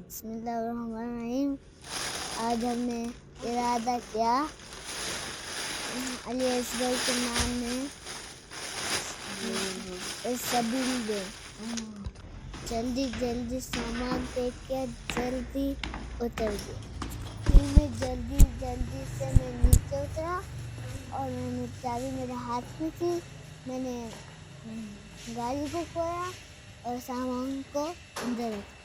بسم اللہ الرحمن الرحیم. آج ہم نے ارادہ کیا علی اصغر کے نام میں سبیل دے. جلدی جلدی سامان پیک کیا, جلدی اتر گیا. میں جلدی جلدی سے میں نیچے اترا اور میں نے چابی میرے ہاتھ میں تھی. میں نے گاڑی کو کھویا اور سامان کو اندر رکھا.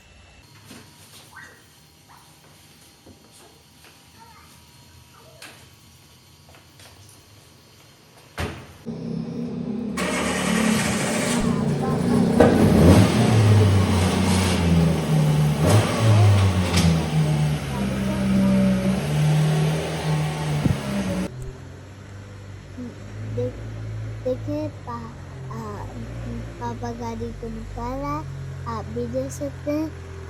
دیکھیں پاپا گاڑی کو نکال رہا ہے, آپ بھی دیکھ سکتے ہیں.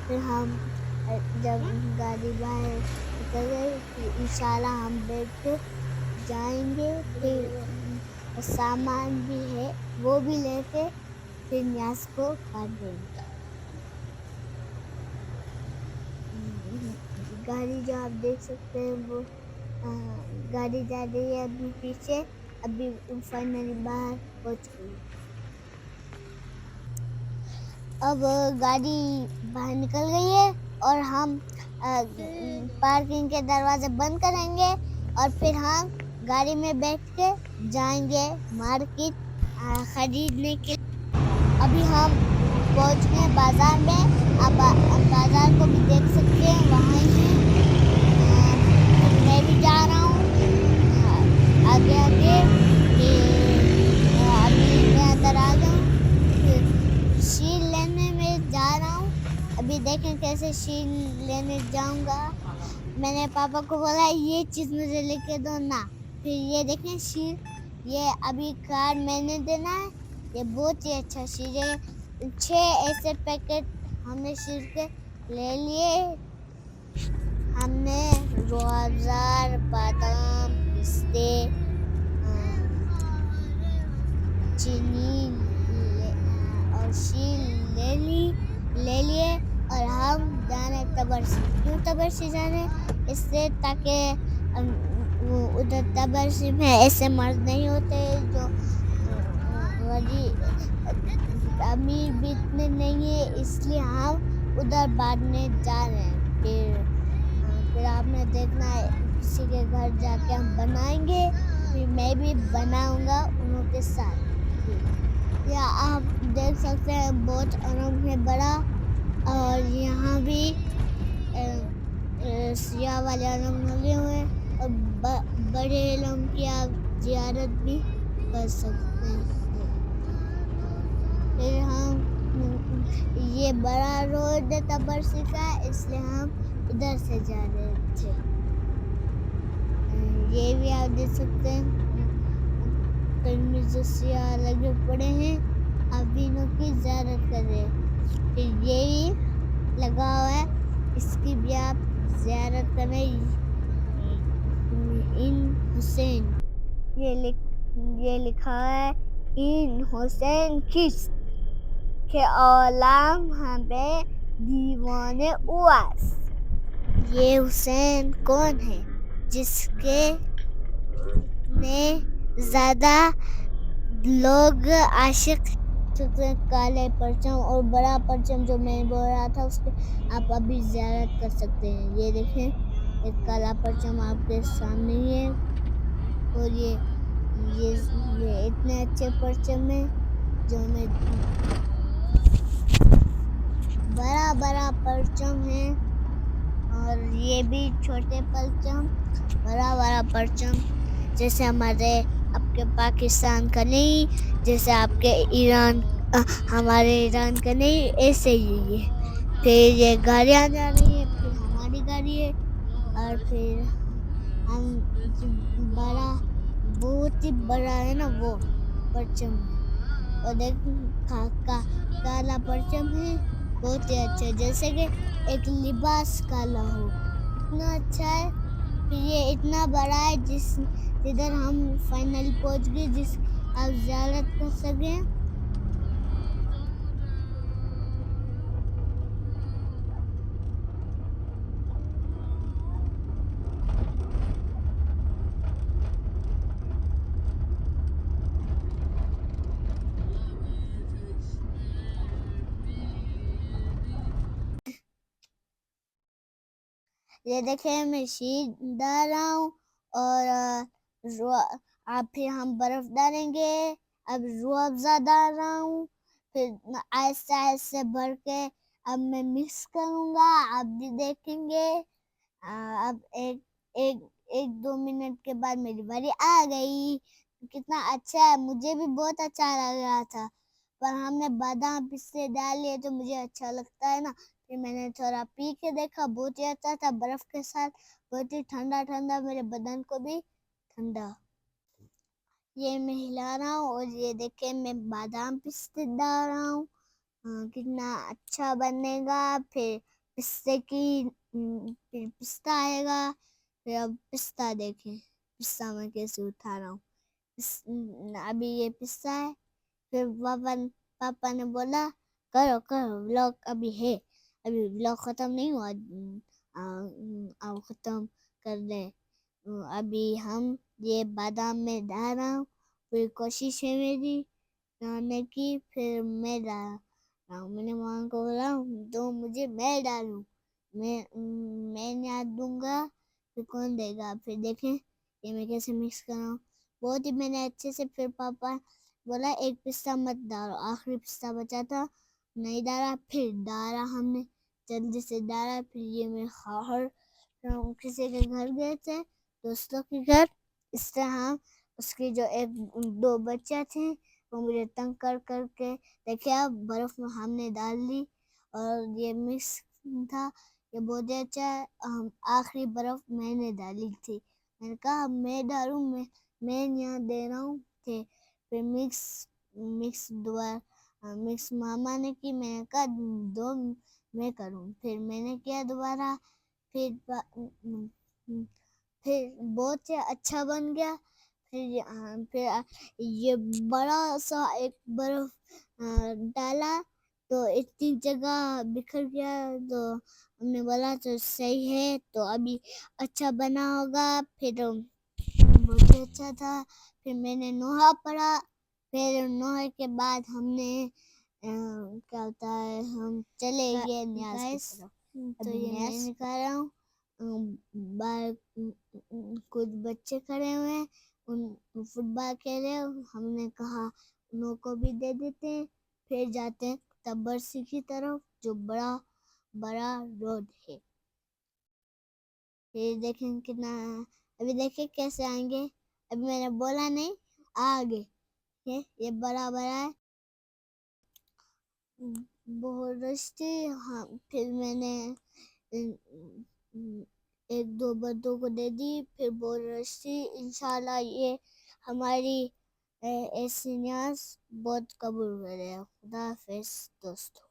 پھر ہم جب گاڑی باہر نکل گئی پھر انشاءاللہ ہم بیٹھ کے جائیں گے. پھر سامان بھی ہے وہ بھی لے کے پھر نیاز کو کاٹ دیں گے. گاڑی جو آپ دیکھ سکتے ہیں وہ گاڑی جا رہی ہے ابھی پیچھے, ابھی فائنلی باہر پہنچ گئی. اب گاڑی باہر نکل گئی ہے اور ہم پارکنگ کے دروازے بند کریں گے اور پھر ہم گاڑی میں بیٹھ کے جائیں گے مارکیٹ خریدنے کے. ابھی ہم پہنچ گئے بازار میں. اب بازار کو بھی دیکھ سکتے ہیں, وہاں ہی ہے. میں بھی جا رہا ہوں آگے آگے. ابھی میں اندر آ گیا ہوں. پھر شیر لینے میں جا رہا ہوں. ابھی دیکھیں کیسے شیر لینے جاؤں گا. میں نے پاپا کو بولا یہ چیز مجھے لے کے دو نا. پھر یہ دیکھیں شیر, یہ ابھی کارڈ میں نے دینا ہے. یہ بہت ہی اچھا شیر ہے. 6 ایسے پیکٹ ہم نے شیر کے لے لیے. ہم نے روزار, بادام, پستے, چینی اور شیر لے لیے. اور ہم جانے تبرسی. کیوں تبرسی جانے؟ اس سے تاکہ ادھر تبرسی میں ایسے مرد نہیں ہوتے جو امیر بھی اتنے نہیں ہے, اس لیے ہم ادھر بانٹنے جا رہے ہیں. پھر آپ نے دیکھنا ہے کسی کے گھر جا کے ہم بنائیں گے. پھر میں بھی بناؤں گا انہوں کے ساتھ. یا آپ دیکھ سکتے ہیں بہت آرام ہے بڑا. اور یہاں بھی سیاہ والے علم لگے ہوئے ہیں اور بڑے علم کی آپ زیارت بھی کر سکتے ہیں. پھر ہم یہ بڑا روڈ تبرسی کا ہے, اس لیے ہم ادھر سے جا رہے تھے. یہ بھی آپ دیکھ سکتے ہیں جو سیاہ لگے پڑے ہیں, اب انہوں کی زیارت کر رہے. پھر یہ بھی لگا ہوا ہے, اس کی بھی آپ زیارت کریں. ان حسین یہ لکھا ہے ان حسین کس کے عالم ہمیں دیوان اواس. یہ حسین کون ہے جس کے نے زیادہ لوگ عاشق کالے پرچم اور بڑا پرچم جو میں بول رہا تھا اس کے آپ ابھی زیارت کر سکتے ہیں. یہ دیکھیں ایک کالا پرچم آپ کے سامنے ہی ہے. اور یہ اتنے اچھے پرچم ہیں جو میں بڑا پرچم ہے. اور یہ بھی چھوٹے پرچم, بڑا پرچم جیسے ہمارے آپ کے پاکستان کا نہیں, جیسے آپ کے ایران ہمارے ایران کا نہیں, ایسے ہی ہے. پھر یہ گاڑیاں جا رہی ہیں, پھر ہماری گاڑی ہے. اور پھر ہم بہت ہی بڑا ہے نا وہ پرچم ہے. اور دیکھ کالا پرچم ہے, بہت ہی اچھا, جیسے کہ ایک لباس کالا ہو, اتنا اچھا ہے. پھر یہ اتنا بڑا ہے جدھر ہم فائنل پہنچ گئے, جس آپ زیارت کر سکیں. یہ دیکھیں میں شیر ڈال رہا ہوں اور اب پھر ہم برف ڈالیں گے. اب روح افزا ڈال رہا ہوں، پھر آہستہ آہستہ بھر کے اب میں مکس کروں گا. آپ بھی دیکھیں گے. اب ایک دو منٹ کے بعد میری باری آ گئی. کتنا اچھا ہے، مجھے بھی بہت اچھا لگ رہا تھا، پر ہم نے بادام پستے ڈال لیے تو مجھے اچھا لگتا ہے نا. پھر میں نے تھوڑا پی کے دیکھا، بہت ہی اچھا تھا، برف کے ساتھ بہت ہی ٹھنڈا ٹھنڈا، میرے بدن کو بھی ٹھنڈا. یہ میں ہلا رہا ہوں اور یہ دیکھیں میں بادام پستے ڈال رہا ہوں. کتنا اچھا بنے گا. پھر پستے کی پھر پستہ آئے گا. پھر اب پستہ دیکھیں، پستہ میں کیسے اٹھا رہا ہوں. ابھی یہ پستہ ہے. پھر پاپا نے بولا کرو ولاگ ابھی ہے، ابھی ولاگ ختم نہیں ہوا، اب ختم کر دیں. ابھی ہم یہ بادام میں ڈال رہا ہوں. پھر کوشش ہے میری ڈالنے کی. پھر میں ڈال رہا ہوں. میں نے ماں کو بولا تو مجھے میں ڈالوں، میں نہیں دوں گا پھر کون دے گا. پھر دیکھیں یہ میں کیسے مکس کر رہا ہوں بہت ہی میں نے اچھے سے. پھر پاپا بولا ایک پستہ مت ڈالو، آخری پستہ بچا تھا نہیں ڈالا. پھر ڈالا ہم نے، جلدی سے ڈالا. پھر یہ میں خواہر کسی کے گھر گئے تھے، دوستوں کے گھر. اس طرح اس کے جو ایک دو بچے تھے وہ مجھے تنگ کر کے دیکھے. اب برف میں ہم نے ڈال لی اور یہ مکس تھا، یہ بہت ہی اچھا ہے. آخری برف میں نے ڈالی تھی. میں نے کہا میں ڈالوں، میں یہاں دے رہا ہوں. پھر مکس ماما نے کی. میں نے کہا دو میں کروں. پھر میں نے کیا دوبارہ. پھر بہت ہی اچھا بن گیا. پھر یہ بڑا سا ایک برف ڈالا تو اتنی جگہ بکھر گیا. تو ہم نے بولا تو صحیح ہے، تو ابھی اچھا بنا ہوگا. پھر بہت ہی اچھا تھا. پھر میں نے نوحہ پڑھا. پھر نوحے کے بعد ہم نے کیا ہوتا ہے ہم چلے گئے نیاز کی طرف. ابھی نیاز سکھا رہا ہوں. کچھ بچے کھڑے ہوئے ہیں، فٹ بال کھیل رہے. ہم نے کہا انہوں کو بھی دے دیتے ہیں. پھر جاتے ہیں تبرسی کی طرف جو بڑا روڈ ہے. پھر دیکھیں کتنا، ابھی دیکھیں کیسے آئیں گے. ابھی میں نے بولا نہیں، آگے یہ بڑا ہے بہت رشتے. ہاں پھر میں نے ایک دو بندوں کو دے دی. پھر بہت رشتے. انشاءاللہ یہ ہماری ایسی نیاز بہت قبول کرے. خدا حافظ دوستو.